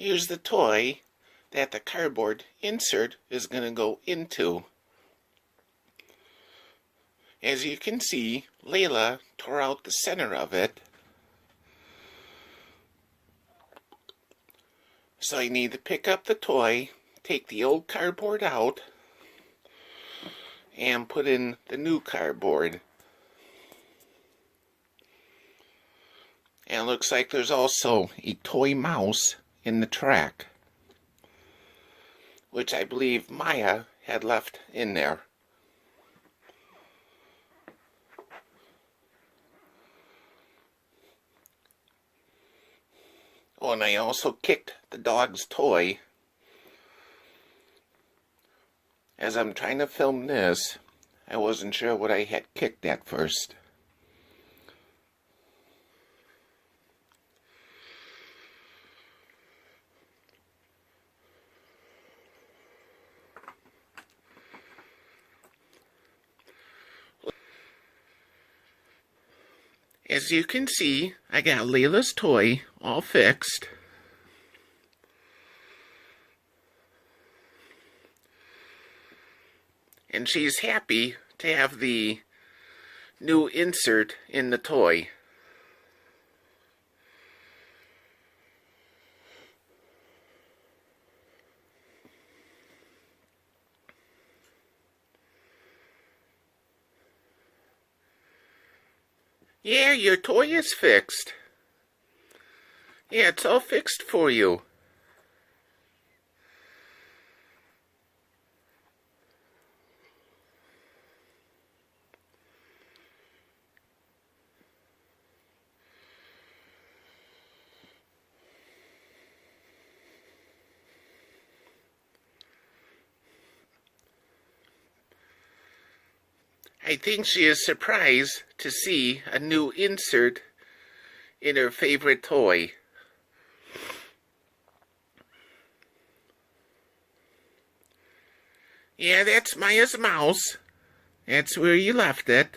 Here's the toy that the cardboard insert is going to go into. As you can see, Layla tore out the center of it. So I need to pick up the toy, take the old cardboard out, and put in the new cardboard. And it looks like there's also a toy mouse in the track, which I believe Maya had left in there. Oh, and I also kicked the dog's toy. As I'm trying to film this, I wasn't sure what I had kicked at first. As you can see, I got Layla's toy all fixed. And she's happy to have the new insert in the toy. Yeah, your toy is fixed. Yeah, it's all fixed for you. I think she is surprised to see a new insert in her favorite toy. Yeah, that's Maya's mouse. That's where you left it.